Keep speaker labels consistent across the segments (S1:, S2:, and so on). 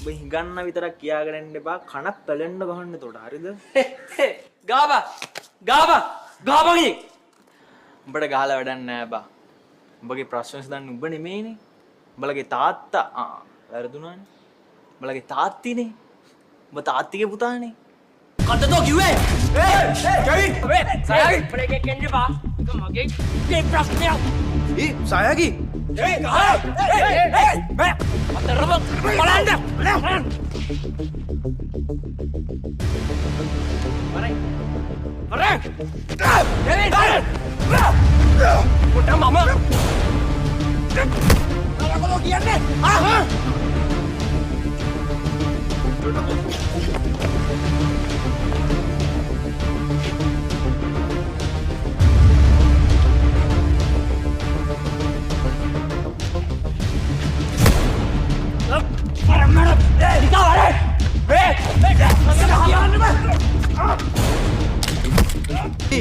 S1: ඔබ හිඟන්න විතරක් කියාගෙන ඉන්න එපා. කනක් පැලෙන්න ගහන්න එතකොට. හරිද?
S2: ගාබා ගාබාගේ
S1: උඹට ගහලා වැඩක් නෑ බා. උඹගේ ප්‍රශ්න විසඳන්න උඹ නෙමෙයිනේ. උඹලගේ තාත්තා වැරදුනානේ. උඹලගේ තාත්තිනේ. උඹ තාත්තිගේ පුතානේ.
S2: කතතෝ කිව්වේ කෙවින් සයාගි බ්‍රේක් එක එන්න බා මගේ මේ ප්‍රශ්නයක්
S1: සයාගි
S2: අතරම බලන්න වරේ කෙවින් පොට මම නරකලෝ කියන්නේ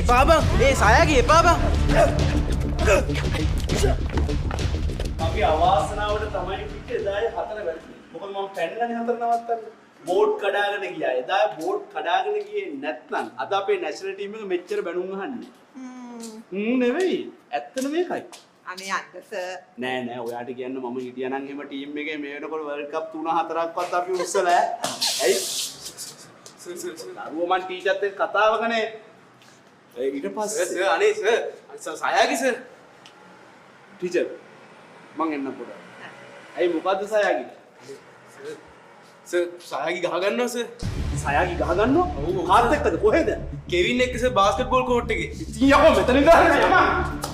S1: Baba, saya lagi, Baba.
S3: අපි අවාසනාවට තමයි පිටේ එදායේ 4 වැටුනේ. මොකද මම පැන්නනේ 4 නවත්තන්න. බෝඩ් කඩාගෙන ගියා. එදායේ බෝඩ් කඩාගෙන ගියේ නැත්නම් අද අපේ නැෂනල් ටීම් එක මෙච්චර බැනුම් අහන්නේ. නෙවෙයි. ඇත්තම මේකයි.
S4: අනේ අන්න සර්.
S3: නෑ ඔයාට කියන්න මම හිටියනම් එහෙම ටීම් එකේ මේ වෙනකොට වර්ල්ඩ් කප් 3-4ක්වත් අපි උස්සලා ඇයි? අරුව මන් ටීචර්ත් එක්ක කතාවකනේ. ඊට පස්සේ
S5: සර් අනේ සර් සයාගි සර්
S3: ටීචර් මං එන්න පොඩ්ඩක්. ඇයි මොකද්ද සයාගි?
S5: සර් සයාගි ගහ ගන්නවා සර්.
S3: සයාගි ගහ ගන්නවා? කාත් එක්කද කොහෙද?
S5: කෙවින් එක්ක සර් බාස්කට්බෝල් කෝට් එකේ.
S3: ඉතින් යකෝ මෙතන ගහන්න යමන්.